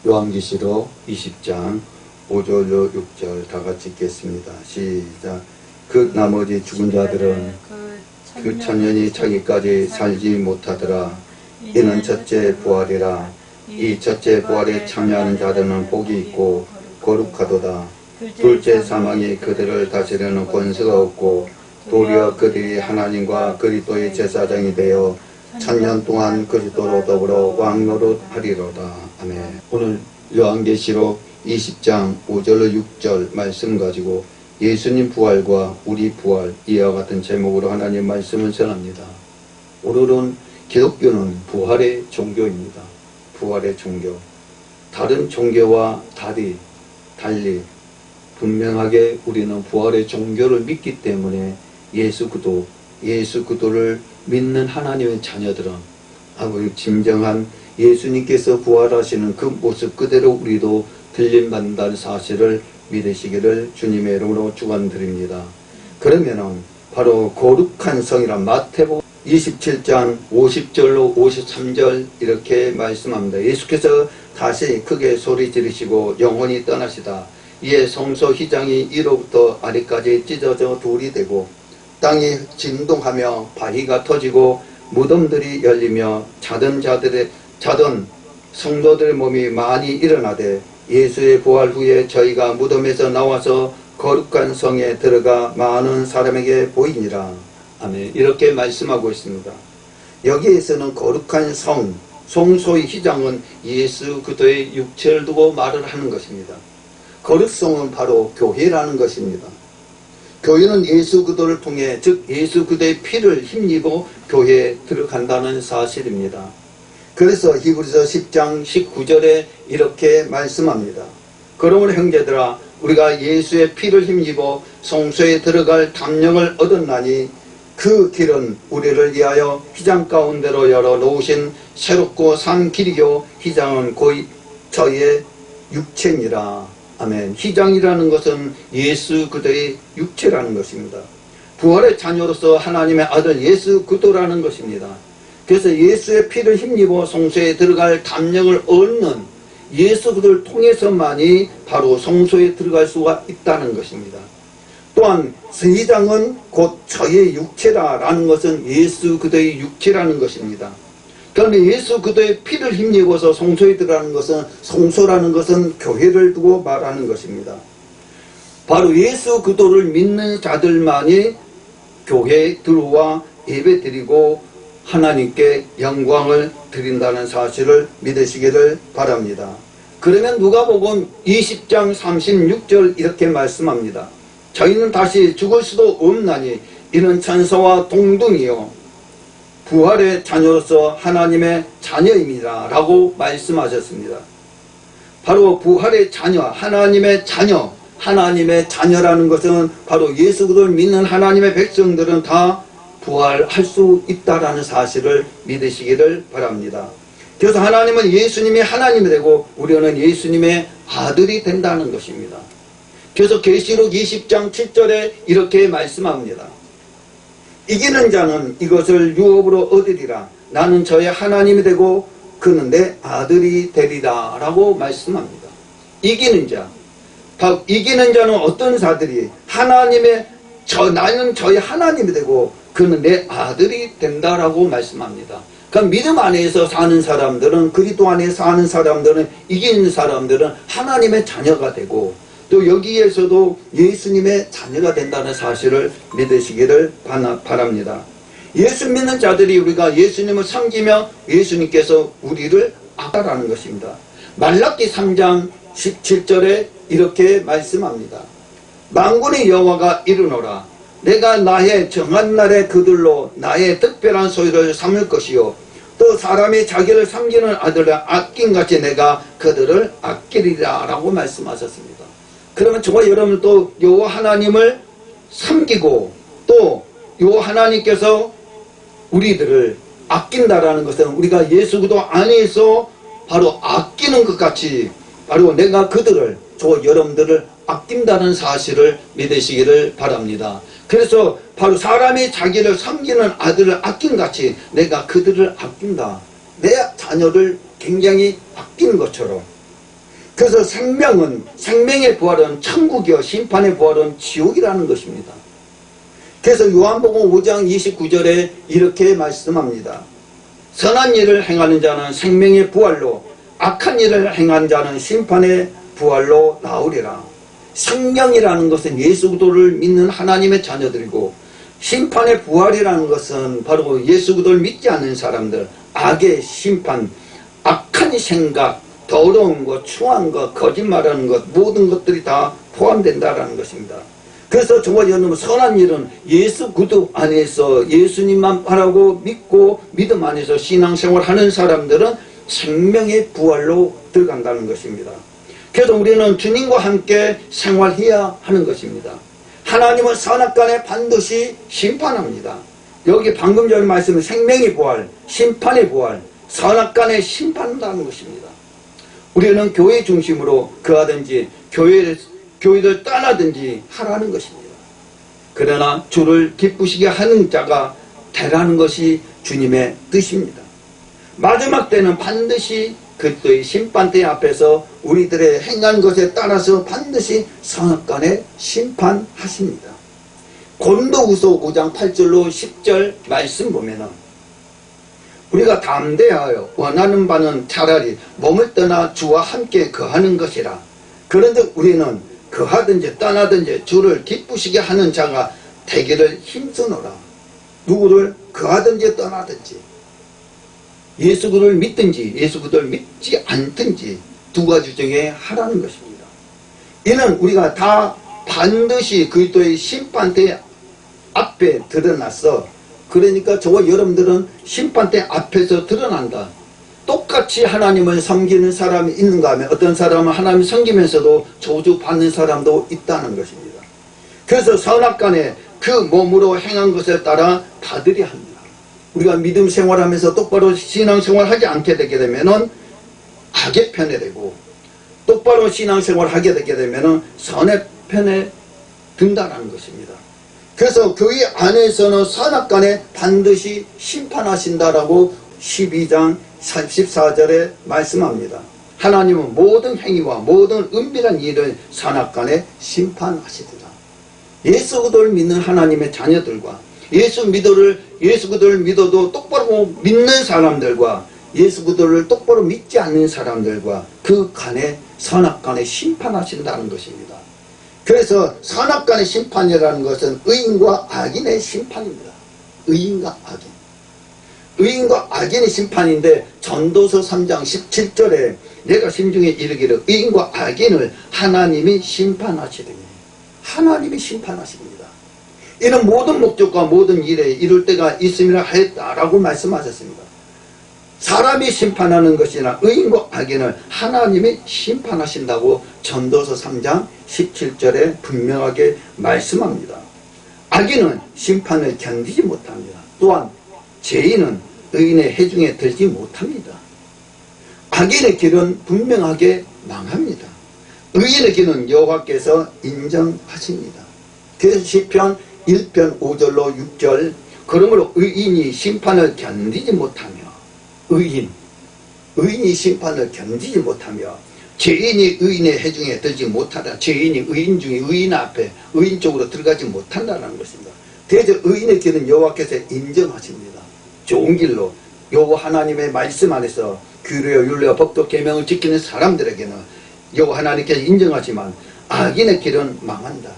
요한계시록 20장 5절로 6절 다 같이 읽겠습니다. 시작. 그 나머지 죽은 자들은 그 천년이 차기까지 살지 못하더라. 이는 첫째 부활이라. 이 첫째 부활에 참여하는 자들은 복이 있고 거룩하도다. 둘째 사망이 그들을 다스리는 권세가 없고 도리어 그들이 하나님과 그리스도의 제사장이 되어 천년 동안 그리스도로 더불어 왕노릇하리로다. 아멘. 오늘 요한계시록 20장 5절로 6절 말씀 가지고 예수님 부활과 우리 부활, 이와 같은 제목으로 하나님 말씀을 전합니다. 오늘은 기독교는 부활의 종교입니다. 부활의 종교. 다른 종교와 달리 분명하게 우리는 부활의 종교를 믿기 때문에 예수 그리스도를 믿는 하나님의 자녀들은 아버지 진정한 예수님께서 부활하시는 그 모습 그대로 우리도 들림받는다는 사실을 믿으시기를 주님의 이름으로 축원드립니다. 그러면은 바로 거룩한 성이란 마태복음 27장 50절로 53절 이렇게 말씀합니다. 예수께서 다시 크게 소리 지르시고 영원히 떠나시다. 이에 성소 휘장이 위로부터 아래까지 찢어져 둘이 되고 땅이 진동하며 바위가 터지고 무덤들이 열리며 자던 성도들의 몸이 많이 일어나되 예수의 부활 후에 저희가 무덤에서 나와서 거룩한 성에 들어가 많은 사람에게 보이니라. 아멘. 이렇게 말씀하고 있습니다. 여기에서는 거룩한 성소의 휘장은 예수 그리스도의 육체를 두고 말을 하는 것입니다. 거룩성은 바로 교회라는 것입니다. 교회는 예수 그리스도를 통해 즉 예수 그리스도의 피를 힘입어 교회에 들어간다는 사실입니다. 그래서 히브리서 10장 19절에 이렇게 말씀합니다. 그러므로 형제들아 우리가 예수의 피를 힘입어 성소에 들어갈 담력을 얻었나니 그 길은 우리를 위하여 휘장 가운데로 열어놓으신 새롭고 산 길이요 휘장은 곧 저희의 육체니라. 아멘. 휘장이라는 것은 예수 그리스도의 육체라는 것입니다. 부활의 자녀로서 하나님의 아들 예수 그리스도라는 것입니다. 그래서 예수의 피를 힘입어 성소에 들어갈 담력을 얻는 예수 그리스도를 통해서만이 바로 성소에 들어갈 수가 있다는 것입니다. 또한 휘장은 곧 저의 육체라는 것은 예수 그리스도의 육체라는 것입니다. 그런데 예수 그리스도의 피를 힘입어서 성소에 들어가는 것은 성소라는 것은 교회를 두고 말하는 것입니다. 바로 예수 그리스도를 믿는 자들만이 교회에 들어와 예배드리고 하나님께 영광을 드린다는 사실을 믿으시기를 바랍니다. 그러면 누가복음 20장 36절 이렇게 말씀합니다. 저희는 다시 죽을 수도 없나니 이는 천사와 동등이요 부활의 자녀로서 하나님의 자녀입니다 라고 말씀하셨습니다. 바로 부활의 자녀, 하나님의 자녀라는 것은 바로 예수 그리스도를 믿는 하나님의 백성들은 다 부활할 수 있다라는 사실을 믿으시기를 바랍니다. 그래서 하나님은 예수님이 하나님이 되고 우리는 예수님의 아들이 된다는 것입니다. 그래서 계시록 20장 7절에 이렇게 말씀합니다. 이기는 자는 이것을 유업으로 얻으리라. 나는 저의 하나님이 되고 그는 내 아들이 되리라 라고 말씀합니다. 이기는 자는 어떤 자들이 나는 저의 하나님이 되고 그는 내 아들이 된다라고 말씀합니다. 그러니까 믿음 안에서 사는 사람들은 그리스도 안에 사는 사람들은 이기는 사람들은 하나님의 자녀가 되고 또 여기에서도 예수님의 자녀가 된다는 사실을 믿으시기를 바랍니다. 예수 믿는 자들이 우리가 예수님을 섬기며 예수님께서 우리를 아다라는 것입니다. 말라기 3장 17절에 이렇게 말씀합니다. 만군의 여호와가 이르노라. 내가 나의 정한 날에 그들로 나의 특별한 소유를 삼을 것이요 또 사람이 자기를 섬기는 아들을 아낀같이 내가 그들을 아끼리라 라고 말씀하셨습니다. 그러면 저와 여러분도 여호와 하나님을 섬기고 또 여호와 하나님께서 우리들을 아낀다라는 것은 우리가 예수 그리스도 안에서 바로 아끼는 것 같이 바로 내가 저와 여러분들을 아낀다는 사실을 믿으시기를 바랍니다. 그래서 바로 사람이 자기를 섬기는 아들을 아낀같이 내가 그들을 아낀다. 내 자녀를 굉장히 아끼는 것처럼 그래서 생명의 부활은 천국이요 심판의 부활은 지옥이라는 것입니다. 그래서 요한복음 5장 29절에 이렇게 말씀합니다. 선한 일을 행하는 자는 생명의 부활로, 악한 일을 행하는 자는 심판의 부활로 나오리라. 생명이라는 것은 예수 그리스도를 믿는 하나님의 자녀들이고, 심판의 부활이라는 것은 바로 예수 그리스도를 믿지 않는 사람들, 악의 심판, 악한 생각, 더러운 것, 추한 것, 거짓말하는 것, 모든 것들이 다 포함된다라는 것입니다. 그래서 정말 여러분, 선한 일은 예수 그리스도 안에서 예수님만 바라고 믿고 믿음 안에서 신앙생활 하는 사람들은 생명의 부활로 들어간다는 것입니다. 그래서 우리는 주님과 함께 생활해야 하는 것입니다. 하나님은 선악간에 반드시 심판합니다. 여기 방금 전에 말씀은 생명의 부활, 심판의 부활, 선악간에 심판한다는 것입니다. 우리는 교회 중심으로 거하든지 교회를 떠나든지 하라는 것입니다. 그러나 주를 기쁘시게 하는 자가 되라는 것이 주님의 뜻입니다. 마지막 때는 반드시 그리스도의 심판대 앞에서 우리들의 행한 것에 따라서 반드시 선악간에 심판하십니다. 고린도후서 5장 8절로 10절 말씀 보면은 우리가 담대하여 원하는 바는 차라리 몸을 떠나 주와 함께 거하는 것이라. 그런데 우리는 거하든지 떠나든지 주를 기쁘시게 하는 자가 되기를 힘쓰노라. 누구를 거하든지 떠나든지 예수 그리스도를 믿든지 예수 그리스도를 믿지 않든지 두 가지 중에 하라는 것입니다. 이는 우리가 다 반드시 그리스도의 심판대 앞에 드러났어. 그러니까 저와 여러분들은 심판대 앞에서 드러난다. 똑같이 하나님을 섬기는 사람이 있는가 하면 어떤 사람은 하나님을 섬기면서도 저주받는 사람도 있다는 것입니다. 그래서 선악간에 그 몸으로 행한 것을 따라 받으려 합니다. 우리가 믿음 생활하면서 똑바로 신앙생활하지 않게 되게 되면은 악의 편에 되고, 똑바로 신앙생활하게 되게 되면은 선의 편에 든다는 것입니다. 그래서 교회 안에서는 선악간에 반드시 심판하신다라고 12장 14절에 말씀합니다. 하나님은 모든 행위와 모든 은밀한 일을 선악간에 심판하시리라. 예수 그리스도를 믿는 하나님의 자녀들과 예수 그리스도를 믿어도 똑바로 믿는 사람들과 예수 그리스도를 똑바로 믿지 않는 사람들과 그 간에 선악간에 심판하신다는 것입니다. 그래서 선악간의 심판이라는 것은 의인과 악인의 심판입니다. 의인과 악인. 의인과 악인의 심판인데 전도서 3장 17절에 내가 심중에 이르기를 의인과 악인을 하나님이 심판하시리니, 하나님이 심판하십니다. 이는 모든 목적과 모든 일에 이룰 때가 있음이라 하였다라고 말씀하셨습니다. 사람이 심판하는 것이나 의인과 악인을 하나님이 심판하신다고 전도서 3장 17절에 분명하게 말씀합니다. 악인은 심판을 견디지 못합니다. 또한 죄인은 의인의 해중에 들지 못합니다. 악인의 길은 분명하게 망합니다. 의인의 길은 여호와께서 인정하십니다. 그래서 시편 1편 5절로 6절 그러므로 의인이 심판을 견디지 못하며 의인이 심판을 견디지 못하며 죄인이 의인의 해중에 들지 못하다. 죄인이 의인 중에 의인 앞에 의인 쪽으로 들어가지 못한다는 것입니다. 대저 의인의 길은 여호와께서 인정하십니다. 좋은 길로 여호와 하나님의 말씀 안에서 규례와 율례와 법도 계명을 지키는 사람들에게는 여호와 하나님께서 인정하지만 악인의 길은 망한다.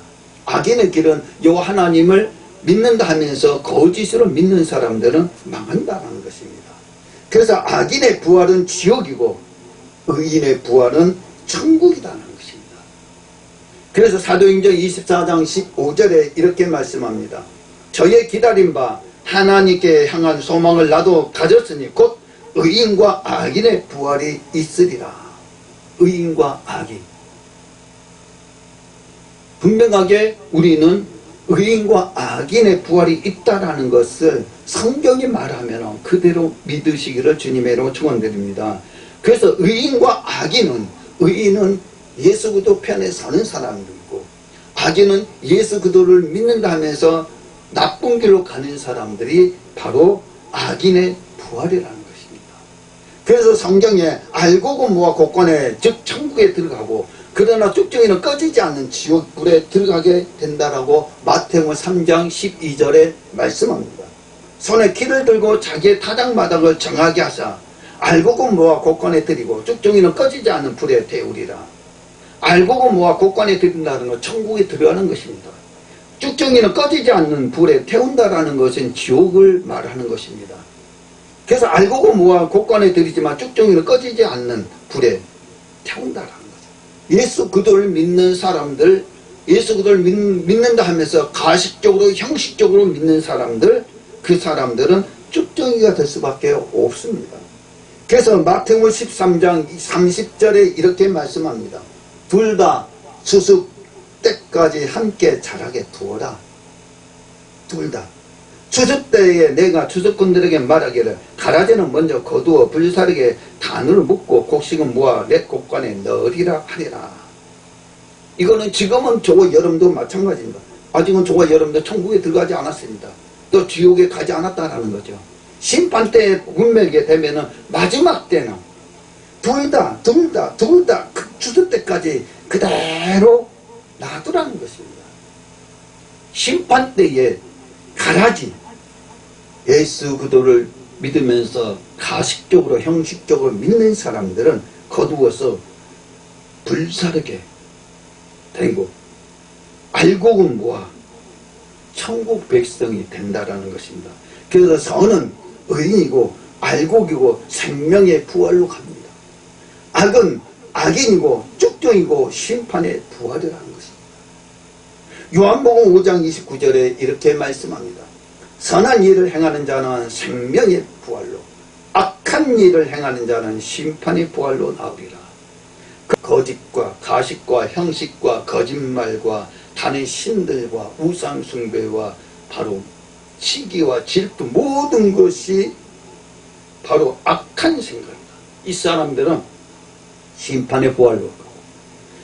악인의 길은 여호와 하나님을 믿는다 하면서 거짓으로 믿는 사람들은 망한다는 것입니다. 그래서 악인의 부활은 지옥이고 의인의 부활은 천국이라는 것입니다. 그래서 사도행전 24장 15절에 이렇게 말씀합니다. 저의 기다린 바 하나님께 향한 소망을 나도 가졌으니 곧 의인과 악인의 부활이 있으리라. 의인과 악인. 분명하게 우리는 의인과 악인의 부활이 있다라는 것을 성경이 말하면 그대로 믿으시기를 주님의 이름으로 축원드립니다. 그래서 의인과 악인은, 의인은 예수 그리스도 편에 서는 사람들이고 악인은 예수 그리스도를 믿는다 하면서 나쁜 길로 가는 사람들이 바로 악인의 부활이라는 것입니다. 그래서 성경에 알고 공부와 곡관에 즉 천국 천국에 들어가고, 그러나 쭉정이는 꺼지지 않는 지옥불에 들어가게 된다라고 마태복음 3장 12절에 말씀합니다. 손에 키를 들고 자기의 타작마당을 정하게 하사 알곡을 모아 곳간에 들이고 쭉정이는 꺼지지 않는 불에 태우리라. 알곡을 모아 곳간에 들인다는 건 천국에 들어가는 것입니다. 쭉정이는 꺼지지 않는 불에 태운다라는 것은 지옥을 말하는 것입니다. 그래서 알곡을 모아 곳간에 들이지만 쭉정이는 꺼지지 않는 불에 태운다라는 거죠. 예수 그리스도를 믿는 사람들, 예수 그리스도를 믿는다 하면서 가식적으로 형식적으로 믿는 사람들, 그 사람들은 쭉정이가 될 수밖에 없습니다. 그래서 마태복음 13장 30절에 이렇게 말씀합니다. 둘 다 추수 때까지 함께 자라게 두어라. 둘 다. 추수 때에 내가 추수꾼들에게 말하기를 가라지는 먼저 거두어 불사르게 단을 묶고 곡식은 모아 내 곳간에 넣으리라 하리라. 이거는 지금은 저와 여러분도 마찬가지입니다. 아직은 저와 여러분도 천국에 들어가지 않았습니다. 또 지옥에 가지 않았다라는 거죠. 심판 때에 운명하게 되면은 마지막 때는 둘 다 그 추수 때까지 그대로 놔두라는 것입니다. 심판 때에 가라지, 예수 그리스도를 믿으면서 가식적으로 형식적으로 믿는 사람들은 거두어서 불사르게 되고 알곡은 모아 천국 백성이 된다라는 것입니다. 그래서 선은 의인이고 알곡이고 생명의 부활로 갑니다. 악은 악인이고 쭉정이고 심판의 부활이라는 것입니다. 요한복음 5장 29절에 이렇게 말씀합니다. 선한 일을 행하는 자는 생명의 부활로, 악한 일을 행하는 자는 심판의 부활로 나오리라. 그 거짓과 가식과 형식과 거짓말과 다른 신들과 우상 숭배와 바로 시기와 질투 모든 것이 바로 악한 생각이다. 이 사람들은 심판의 부활로 가고,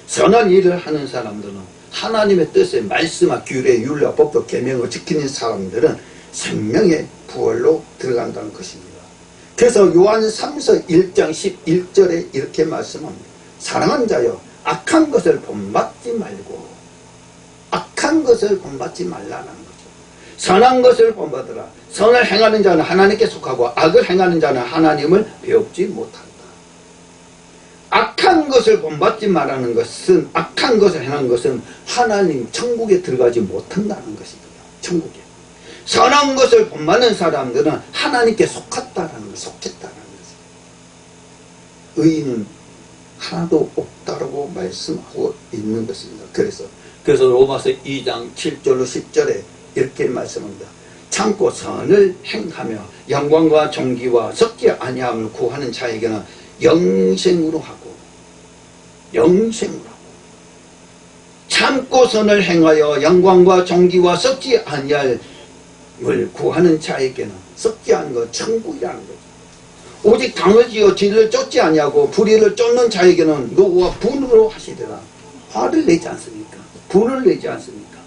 선한 일을 하는 사람들은 하나님의 뜻에 말씀과 규례, 율례, 법도, 계명을 지키는 사람들은 생명의 부활로 들어간다는 것입니다. 그래서 요한 3서 1장 11절에 이렇게 말씀합니다. 사랑하는 자여, 악한 것을 본받지 말고, 악한 것을 본받지 말라는 거죠. 선한 것을 본받으라. 선을 행하는 자는 하나님께 속하고 악을 행하는 자는 하나님을 배웁지 못한다. 악한 것을 본받지 말라는 것은, 악한 것을 행하는 것은 하나님 천국에 들어가지 못한다는 것입니다. 천국에. 선한 것을 본받는 사람들은 하나님께 속했다는 것입니다. 의인은 하나도 없다라고 말씀하고 있는 것입니다. 그래서 로마서 2장 7절로 10절에 이렇게 말씀합니다. 참고 선을 행하며 영광과 존귀와 섞지 아니함을 구하는 자에게는 영생으로 하고, 참고 선을 행하여 영광과 존귀와 섞지 아니함을 구하는 자에게는, 섞지 않은 것 천국이라는 거죠. 오직 당을 지어 진리를 쫓지 아니하고 불의를 쫓는 자에게는 노고와 분으로 하시리라. 화를 내지 않습니까? 분을 내지 않습니까?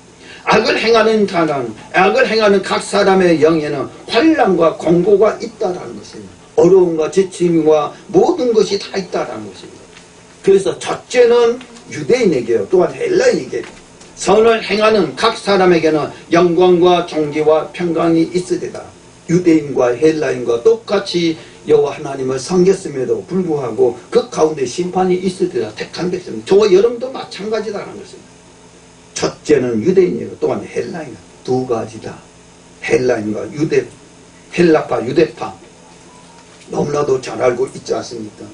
악을 행하는 자는, 악을 행하는 각 사람의 영에는 환난과 공고가 있다라는 것입니다. 어려움과 지침과 모든 것이 다 있다라는 것입니다. 그래서 첫째는 유대인에게요, 또한 헬라인에게 선을 행하는 각 사람에게는 영광과 존귀와 평강이 있으리라. 유대인과 헬라인과 똑같이 여호와 하나님을 섬겼음에도 불구하고 그 가운데 심판이 있으리라. 택한 백성, 저와 여러분도 마찬가지다라는 것입니다. 첫째는 유대인이고 또한 헬라인, 두 가지다. 헬라인과 헬라파, 유대파 너무나도 잘 알고 있지 않습니까?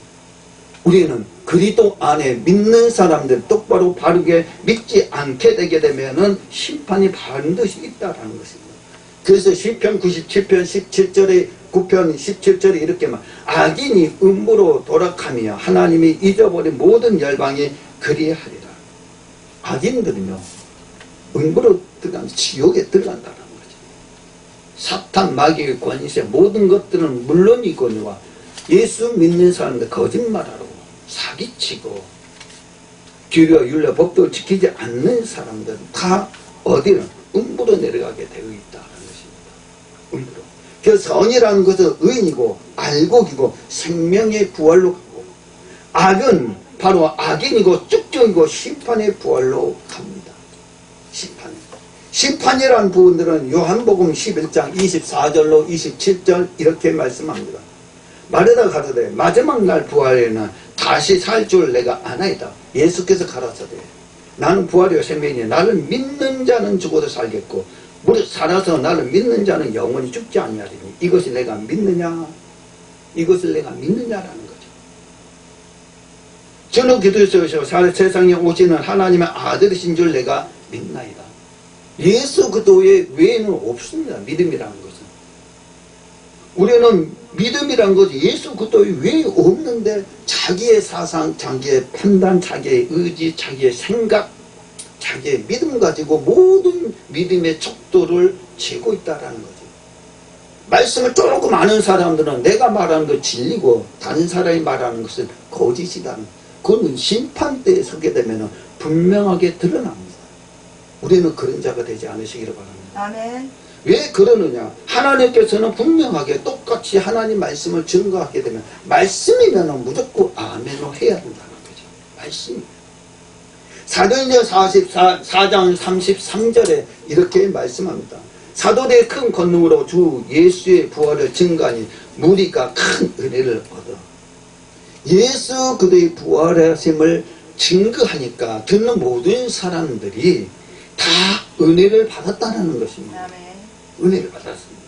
우리는 그리스도 안에 믿는 사람들 똑바로 바르게 믿지 않게 되게 되면은 심판이 반드시 있다라는 것입니다. 그래서 시편 97편 17절에 9편 17절에 이렇게 말, 악인이 음부로 돌아가며 하나님이 잊어버린 모든 열방이 그리하리라. 악인들은요, 음부로 들어가면 지옥에 들어간다는 거죠. 사탄, 마귀의 권세 모든 것들은 물론이거니와 예수 믿는 사람들 거짓말하고 사기치고 규례, 율례, 법도 지키지 않는 사람들은 다 어디는 음부로 내려가게 되어 있다는 것입니다. 음부로. 그래서 선이라는 것은 의인이고 알곡이고 생명의 부활로 가고, 악은 바로 악인이고 쭉정이고 심판의 부활로 갑니다. 심판이라는 부분들은 요한복음 11장 24절로 27절 이렇게 말씀합니다. 말하다 가로되 마지막 날 부활에는 다시 살 줄 내가 아나이다. 예수께서 가라사대 나는 부활이요 생명이니 나를 믿는 자는 죽어도 살겠고 무릇 살아서 나를 믿는 자는 영원히 죽지 아니하리니 이것이 내가 믿느냐? 이것을 내가 믿느냐라는 거죠. 저는 그리스도께서 세상에 오시는 하나님의 아들이신 줄 내가 믿나이다. 예수 그리스도의 외에는 없습니다. 믿음이라는 것은. 우리는 믿음이라는 것이 예수 그리스도 외에 없는데 자기의 사상, 자기의 판단, 자기의 의지, 자기의 생각, 자기의 믿음 가지고 모든 믿음의 척도를 재고 있다는 거죠. 말씀을 조금 아는 사람들은 내가 말하는 것 진리고 다른 사람이 말하는 것은 거짓이다는, 그건 심판대에 서게 되면 분명하게 드러납니다. 우리는 그런 자가 되지 않으시기를 바랍니다. 아멘. 왜 그러느냐? 하나님께서는 분명하게 똑같이 하나님 말씀을 증거하게 되면 말씀이면 무조건 아멘으로 해야 된다는 거죠. 말씀이. 사도행전 4장 33절에 이렇게 말씀합니다. 사도들의 큰 권능으로 주 예수의 부활을 증거하니 무리가 큰 은혜를 얻어. 예수 그리스도의 부활하심을 증거하니까 듣는 모든 사람들이 다 은혜를 받았다는 것입니다. 아멘. 은혜를 받았습니다.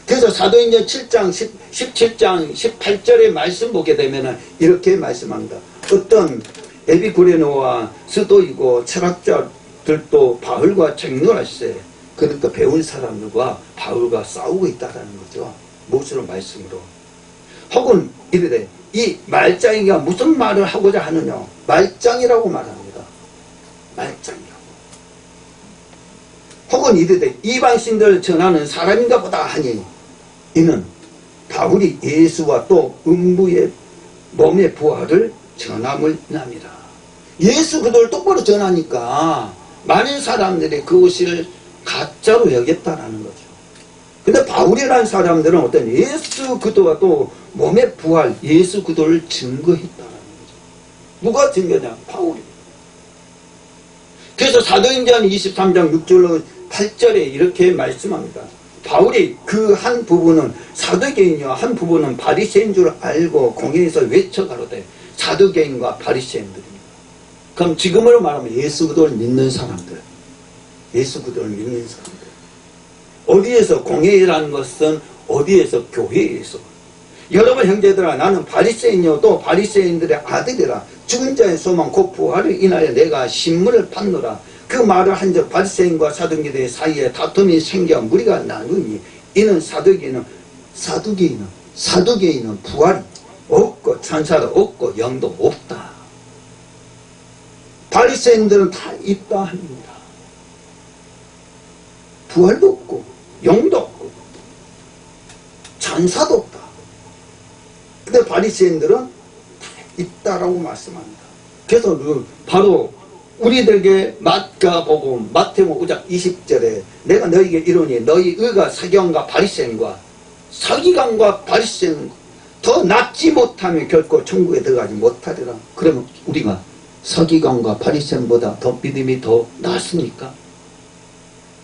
그래서 사도행전 7장 17장 18절의 말씀 보게 되면 이렇게 말씀합니다. 어떤 에피쿠레노와 스도이고 철학자들도 바울과 책론할세, 그러니까 배운 사람들과 바울과 싸우고 있다는 거죠. 무엇으로? 말씀으로. 혹은 이르되 이 말짱이가 무슨 말을 하고자 하느냐? 말짱이라고 말합니다. 말짱이라고. 혹은 이르되 이방신들 전하는 사람인가 보다 하니 이는 바울이 예수와 또 음부의 몸의 부활을 전함을 남이라. 예수 그들을 똑바로 전하니까 많은 사람들이 그것을 가짜로 여겼다라는 거죠. 근데 바울이라는 사람들은 어떤 예수 그도와 또 몸의 부활, 예수 그도를 증거했다라는 거죠. 누가 증거냐? 바울이. 그래서 사도행전 23장 6절로 8절에 이렇게 말씀합니다. 바울이 그 한 부분은 사두개인이와 한 부분은 바리새인 줄 알고 공회에서 외쳐가로되 사두개인과 바리새인들입니다. 그럼 지금으로 말하면 예수 그리스도를 믿는 사람들, 예수 그리스도를 믿는 사람들. 어디에서? 공회라는 것은 어디에서? 교회에서. 여러분 형제들아, 나는 바리새인이요 또 바리새인들의 아들이라. 죽은 자의 소망 곧 부활을 인하여 내가 신문을 받노라. 그 말을 한즉 바리새인과 사두개인의 사이에 다툼이 생겨 무리가 나누니 이는 사두개인은 부활이 없고 천사도 없고 영도 없다. 바리새인들은 다 있다 합니다. 부활도 없고 영도 없고 천사도 없다. 근데 바리새인들은 다 있다라고 말씀합니다. 그래서 바로 우리들에게 마가복음 마태복음 5장 20절에 내가 너희에게 이르노니 너희 의가 서기관과 바리새인과 서기관과 바리새인 더 낫지 못하면 결코 천국에 들어가지 못하리라. 그러면 우리가 서기관과 바리새인보다 더 믿음이 더 낫습니까?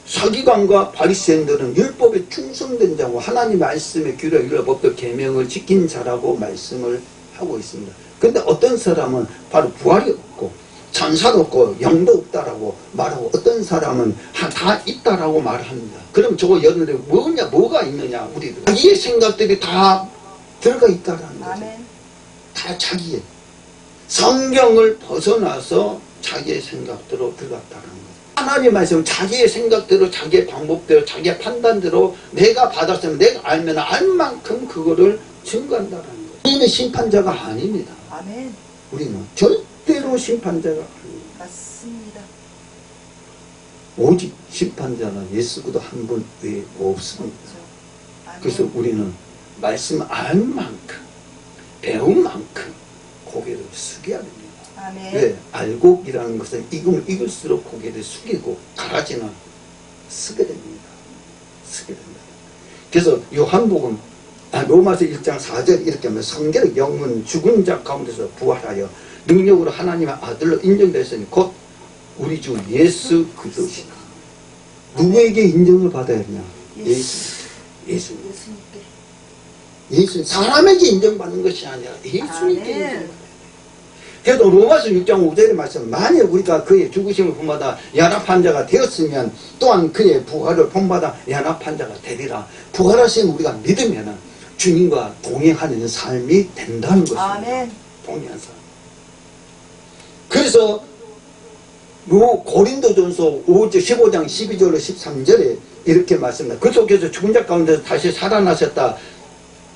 서기관과 바리새인들은 율법에 충성된 자고 하나님 말씀에 귀를 기울여 법도 계명을 지킨 자라고 말씀을 하고 있습니다. 그런데 어떤 사람은 바로 부활이 없고 천사도 없고 영도 없다라고 말하고 어떤 사람은 다 있다라고 말합니다. 그럼 저거 여러분들 뭐가 있느냐? 우리들 자기의 생각들이 다 들어가 있다라는 거죠. 아멘. 다 자기의 성경을 벗어나서 자기의 생각대로 들어갔다는 거죠. 하나님 말씀 자기의 생각대로 자기의 방법대로 자기의 판단대로 내가 받았으면 내가 알면 알 만큼 그거를 증거한다는 거죠. 우리는 심판자가 아닙니다. 아멘. 우리는 절대로 심판자가 아닙니다. 맞습니다. 오직 심판자는 예수 그리스도 한 분 외에 없습니다. 아멘. 그래서 우리는 말씀 알 만큼 배운 만큼 고개를 숙여야 됩니다. 아멘. 왜? 알곡이라는 것은 익으면 익을수록 고개를 숙이고 가라지는 쓰게 됩니다. 쓰게 됩니다. 그래서 요한복음 로마서 1장 4절 이렇게 하면 성결의 영은 죽은 자 가운데서 부활하여 능력으로 하나님의 아들로 인정됐으니 곧 우리 주 예수 그리스도시다. 누구에게 인정을 받아야 하냐? 예수. 예수. 사람에게 인정받는 것이 아니라 예수님께 인정받아요. 그래도 로마서 6장 5절의 말씀, 만약 우리가 그의 죽으심을 본받아 연합한 자가 되었으면 또한 그의 부활을 본받아 연합한 자가 되리라. 부활하신 우리가 믿으면 주님과 동행하는 삶이 된다는 것입니다. 아멘. 동행한 삶. 그래서 고린도전서 15장 12절로 13절에 이렇게 말씀합니다. 그 속에서 죽은 자 가운데서 다시 살아나셨다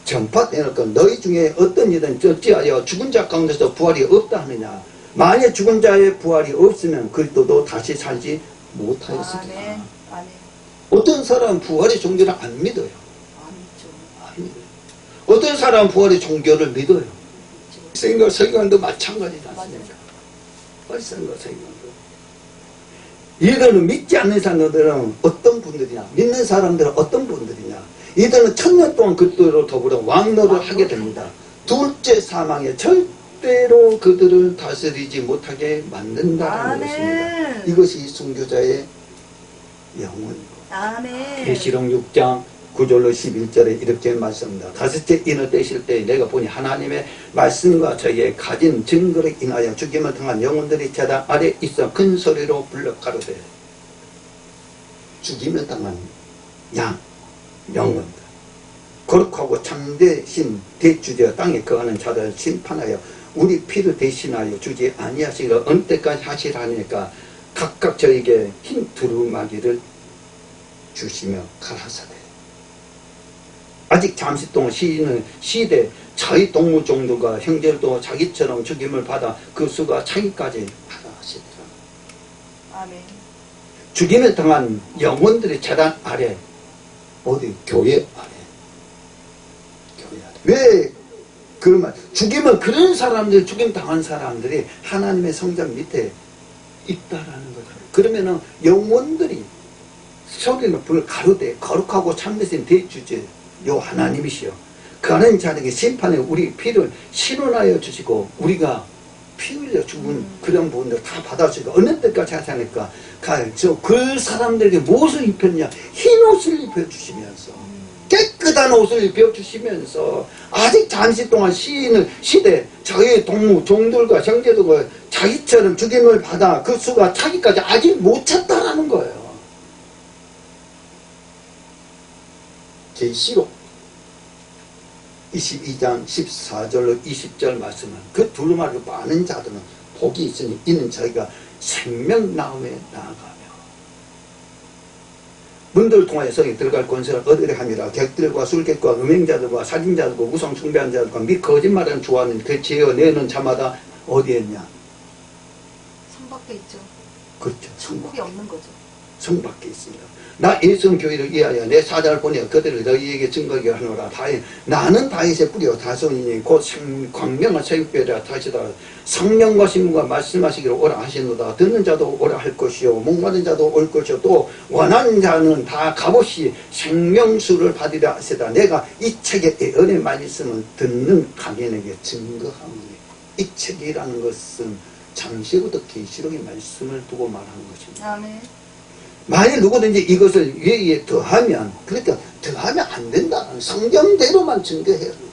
전파되니까 너희 중에 어떤 이든 어찌하여 죽은 자 가운데서 부활이 없다 하느냐. 만약 죽은 자의 부활이 없으면 그리스도도 다시 살지 못하였습니다. 아멘. 아멘. 어떤 사람은 부활의 종교를 안 믿어요. 안 안 믿어요. 어떤 사람은 부활의 종교를 믿어요. 생각 서기관도 마찬가지지 않습니까? 생각 서기관도. 이들은 믿지 않는 사람들은 어떤 분들이냐, 믿는 사람들은 어떤 분들이냐, 이들은 천년 동안 그들로 더불어 왕노를 하게 됩니다. 둘째 사망에 절대로 그들을 다스리지 못하게 만든다는 것입니다. 이것이 순교자의 영혼이고. 아멘. 계시록 6장 9절로 11절에 이렇게 말씀합니다. 다섯째 인을 떼실 때 내가 보니 하나님의 말씀과 저에게 가진 증거를 인하여 죽임을 당한 영혼들이 제단 아래 있어 큰 소리로 불러 가로되 죽임을 당한 영혼들 거룩하고 참되신 대주되어 땅에 거하는 자들을 심판하여 우리 피를 대신하여 주지 아니하시기를 어느 때까지 하시라니까 각각 저에게 흰 두루마기를 주시며 가라사대 아직 잠시 동안 시인은 시대 자기 동무 종들과 형제들도 자기처럼 죽임을 받아 그 수가 차기까지 하시더라. 아멘. 죽임을 당한 영혼들의 재단 아래 어디 교회 아래 교회 아래 왜 그런 말 죽임은 그런 사람들 죽임 당한 사람들이 하나님의 성전 밑에 있다라는 거죠. 그러면은 영혼들이 소리는 불을 가로되 거룩하고 참되신 대주제 요 하나님이시여 그 하나님 자에게 심판에 우리 피를 신원하여 주시고 우리가 피 흘려 죽은 그런 부분들 다 받아주시고 어느 때까지 하시니까 그 사람들에게 무엇을 입혔냐 흰 옷을 입혀주시면서 깨끗한 옷을 입혀주시면서 아직 잠시 동안 시대 자기의 동무 종들과 형제들과 자기처럼 죽임을 받아 그 수가 차기까지 아직 못 찼다라는 거예요. 계시록 22장 14절로 20절 말씀은 그 두루마리로 많은 자들은 복이 있으니 이는 저희가 생명나무에 나아가며 문들을 통하여 성에 들어갈 권세를 얻으려 함이라. 객들과 술객과 음행자들과 살인자들과 우상 숭배한 자들과 및 거짓말하는 좋아하는 그 지어내는 자마다 어디에 있냐? 성 밖에 있죠. 그렇죠. 천국이 없는 거죠. 성 밖에 있습니다. 나 예수 교회를 위하여 내 사자를 보내어 그들을 너희에게 증거하게 하노라. 나는 다윗의 뿌리요 다손이니 곧 광명한 새벽별이라 다시다. 성령과 신분과 말씀하시기를 오라 하시노다. 듣는 자도 오라 할 것이요 목마른 자도 올 것이요 또 원하는 자는 다 값없이 생명수를 받으려 하시다. 내가 이 책의 예언의 말씀을 듣는 가면에게 증거하노니 이 책이라는 것은 창세부터 계시록의 말씀을 두고 말하는 것입니다. 아멘. 만일 누구든지 이것을 위에 더하면 그러니까 더하면 안 된다는 성경대로만 증거해야 된다는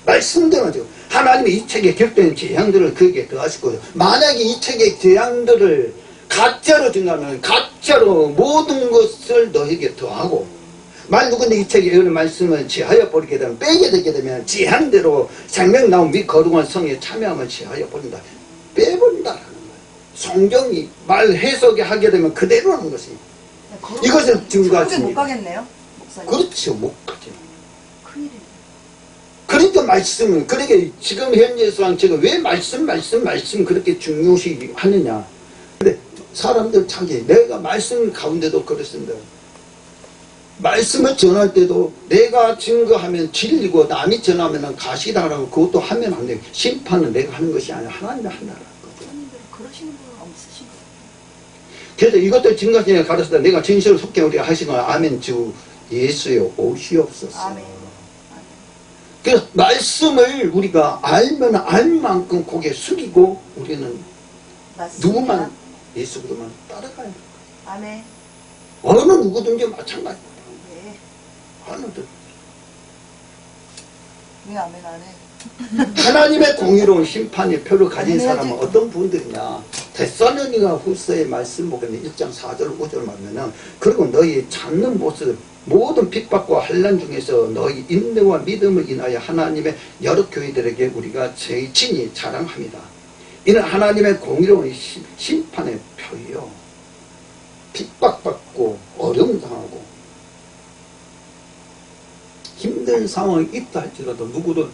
말씀대로 하나님이 이 책에 기록된 재앙들을 그에게 더하시고 만약에 이 책의 재앙들을 가짜로 증거하면 가짜로 모든 것을 너에게 더하고 만일 누구든지 이 책의 예언의 말씀을 제하여 버리게 되면 빼게 되게 되면 재앙대로 생명나무 및 거룩한 성에 참여하면 제하여 버린다. 빼버린다라는 거예요. 성경이 말 해석이 하게 되면 그대로 하는 것이. 이것을 증거하십니다. 못 가겠네요, 목사님. 그렇죠, 못 가죠. 큰일이네. 그러니까 말씀은 그렇게 지금 현재상 제가 왜 말씀 그렇게 중요시 하느냐. 근데 사람들 자기 내가 말씀 가운데도 그렇습니다. 말씀을 전할 때도 내가 증거하면 진리고 남이 전하면 가시다라고 그것도 하면 안 돼요. 심판은 내가 하는 것이 아니라 하나님이 한다라는 거죠. 목사님들 그러시는 분은 없으신 거예요. 그래서 이것들 증거하시냐 가르쳤다. 내가 진실을 속게 우리가 하시거나 아멘 주 예수여 오시옵소서. 아멘. 그 말씀을 우리가 알면 알 만큼 고개 숙이고 우리는 맞습니다. 누구만 예수 그리스도만 따라가야 돼. 아멘. 어느 누구든지 마찬가지입니다. 네. 어느 누구. 왜 아멘 안 해? 하나님의 공의로운 심판의 표를 가진 해야지. 사람은 어떤 분들이냐. 데살로니가 후서의 말씀 보면 1장 4절 5절 보면은 그리고 너희 찾는 모습 모든 핍박과 환난 중에서 너희 인내와 믿음을 인하여 하나님의 여러 교회들에게 우리가 친히 자랑합니다. 이는 하나님의 공의로운 심판의 표예요. 핍박받고 어려움 당하고 힘든 상황이 있다 할지라도 누구도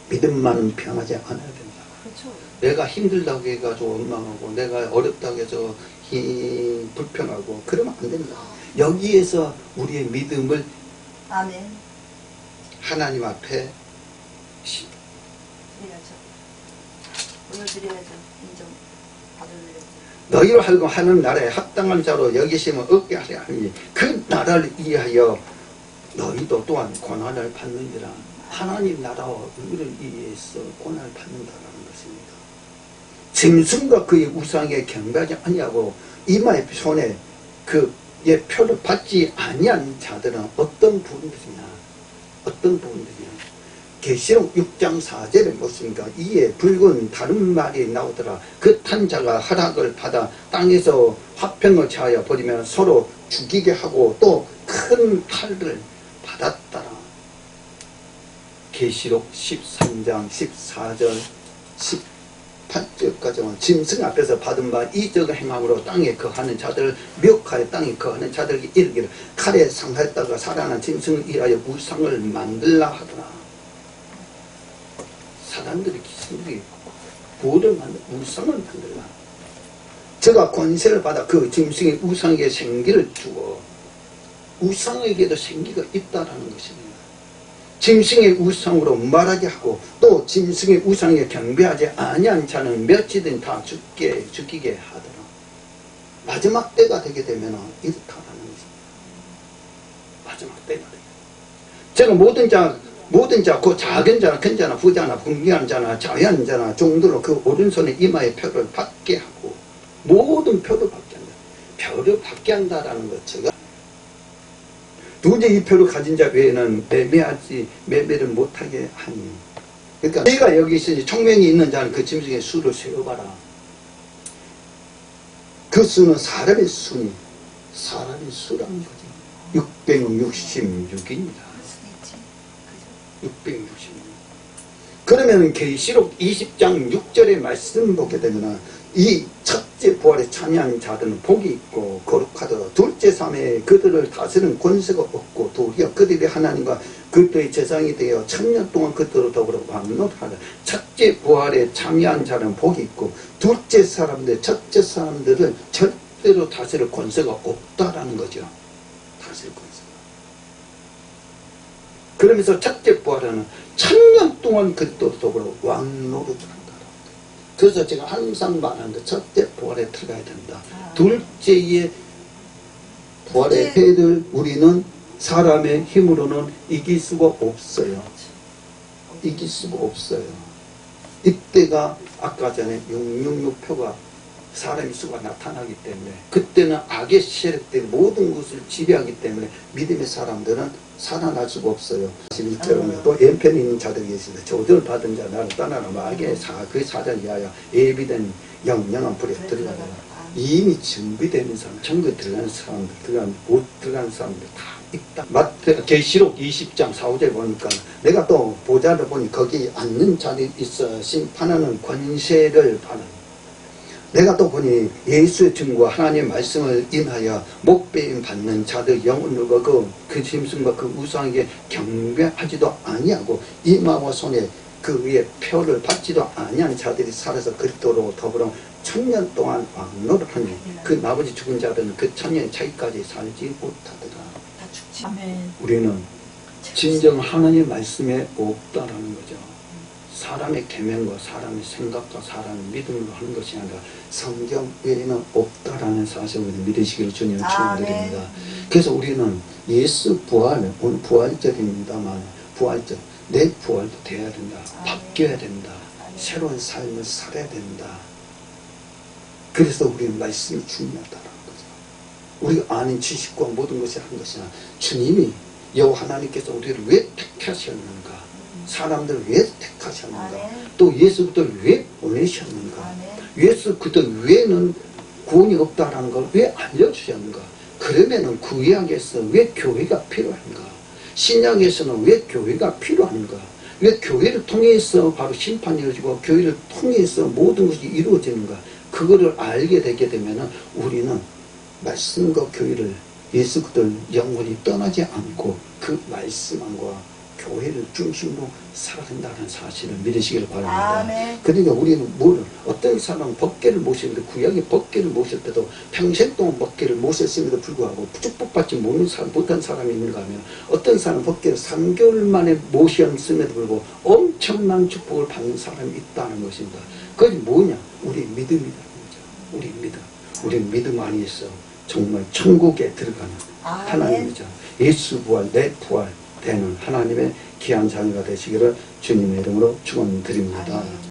믿음만은 변하지 않아야 된다. 그렇죠. 내가 힘들다고 해가지고 원망하고 내가 어렵다고 해서 불평하고 그러면 안 된다. 여기에서 우리의 믿음을 아멘. 하나님 앞에 드려야죠. 보여드려야죠. 인정 받으려야죠. 너희로 하여금 하는 나라에 합당한 자로 여기시면 얻게 하려 하니 그 나라를 이해하여 너희도 또한 고난을 받느니라. 하나님 나라와 의를 이해해서 고난을 받는다라는 것입니다. 짐승과 그의 우상에 경배하지 아니하고 이마의 손에 그의 표를 받지 아니한 자들은 어떤 분들이냐? 어떤 분들이냐? 계시록 6장 4절에 묻습니까? 이에 붉은 다른 말이 나오더라. 그 탄 자가 허락을 받아 땅에서 화평을 취하여 버리면 서로 죽이게 하고 또 큰 칼을 받았더라. 계시록 13장 14절 18절까지는 짐승 앞에서 받은 바 이적 행함으로 땅에 거하는 자들 멱하여 땅에 거하는 자들에게 이르기를 칼에 상하였다가 살아난 짐승을 이하여 우상을 만들라 하더라. 사람들이 기승들이 부를 만들 우상을 만들라. 저가 권세를 받아 그 짐승의 우상에게 생기를 주어 우상에게도 생기가 있다라는 것입니다. 짐승의 우상으로 말하게 하고 또 짐승의 우상에 경배하지 아니한 자는 몇이든 다 죽이게 하더라. 마지막 때가 되게 되면 이렇다라는 것입니다. 마지막 때가 되게. 제가 모든 자, 그 작은 자나 큰 자나 부자나 분기한 자나 자유한 자나 종들로 그 오른손에 이마에 표를 받게 하고 모든 표를 받게 한다. 표를 받게 한다라는 것 제가 도저히 이 표를 가진 자 외에는 매매를 못하게 하니. 그러니까 내가 여기 있으니 총명이 있는 자는 그 짐승의 수를 세어봐라. 그 수는 사람의 수라는 거지. 666입니다. 666. 그러면 계시록 20장 6절의 말씀 보게 되면 이 첫째 부활에 참여한 자들은 복이 있고 거룩하더라. 둘째 삶에 그들을 다스리는 권세가 없고 도리어 그들이 하나님과 그들의 재상이 되어 천년 동안 그들로 더불어 왕노하라. 첫째 부활에 참여한 자는 복이 있고 둘째 사람들, 첫째 사람들은 절대로 다스릴 권세가 없다라는 거죠. 다스릴 권세가. 그러면서 첫째 부활에는 천년 동안 그들로 더불어 왕노릇을 한다. 그래서 제가 항상 말하는데 첫째 부활에 들어가야 된다. 둘째의 부활의 해들 우리는 사람의 힘으로는 이길 수가 없어요. 이길 수가 없어요. 이때가 아까 전에 666표가 사람의 수가 나타나기 때문에 그때는 악의 세력들이 모든 것을 지배하기 때문에 믿음의 사람들은 살아날 수가 없어요. 11절은 또 왼편에 있는 자들이 계십니다. 조절 받은 자 나를 떠나라. 마귀의 그 사자를 위하여 예비된 영영한 불에 들어가라. 이미 준비되는 사람, 천국에 들어가는 사람들, 못 들어가는 사람들 다 있다. 계시록 20장 4, 5절 보니까 내가 또 보좌를 보니 거기 앉는 자들이 있어 심판하는 권세를 받는. 내가 또 보니 예수의 증거와 하나님의 말씀을 인하여 목배임 받는 자들 영혼들과 그 짐승과 그 우상에게 경배하지도 아니하고 이마와 손에 그 위에 표를 받지도 아니한 자들이 살아서 그리스도로 더불어 천년 동안 왕노를 하니 그 나머지 죽은 자들은 그 천년 차이까지 살지 못하더라. 다 죽지. 아멘. 우리는 진정 하나님의 말씀에 없다라는 거죠. 사람의 계명과 사람의 생각과 사람의 믿음으로 하는 것이 아니라 성경 외에는 없다라는 사실을 믿으시기를 주님을 축원드립니다. 그래서 우리는 예수 부활, 오늘 부활절입니다만 부활절 내 부활도 돼야 된다. 아멘. 바뀌어야 된다. 아멘. 새로운 삶을 살아야 된다. 그래서 우리는 말씀이 중요하다는 거죠. 우리가 아는 지식과 모든 것이 한 것이 아니라 주님이 여호와 하나님께서 우리를 왜 택하셨는가? 사람들을 왜 택하셨는가? 아멘. 또 예수 그리스도를 왜 보내셨는가? 아멘. 예수 그리스도 외에는 구원이 없다라는 걸 왜 알려주셨는가? 그러면은 구약에서 왜 교회가 필요한가? 신약에서는 왜 교회가 필요한가? 왜 교회를 통해서 바로 심판이 이루어지고 교회를 통해서 모든 것이 이루어지는가? 그거를 알게 되게 되면은 우리는 말씀과 교회를 예수 그리스도를 영원히 떠나지 않고 그 말씀 안과 교회를 중심으로 살아간다는 사실을 믿으시기를 바랍니다. 아멘. 그러니까 우리는 어떤 사람은 법궤를 모시는데 구약의 법궤를 모실 때도 평생 동안 법궤를 모셨음에도 불구하고 축복받지 못한 사람이 있는가 하면 어떤 사람은 법궤를 3개월 만에 모셨음에도 불구하고 엄청난 축복을 받는 사람이 있다는 것입니다. 그것이 뭐냐? 우리 믿음이라는 거죠. 우리 믿음. 우리 믿음 안에서 정말 천국에 들어가는 아멘. 하나님이죠. 예수 부활, 내 부활 되는 하나님의 귀한 자녀가 되시기를 주님의 이름으로 축원드립니다. 아멘.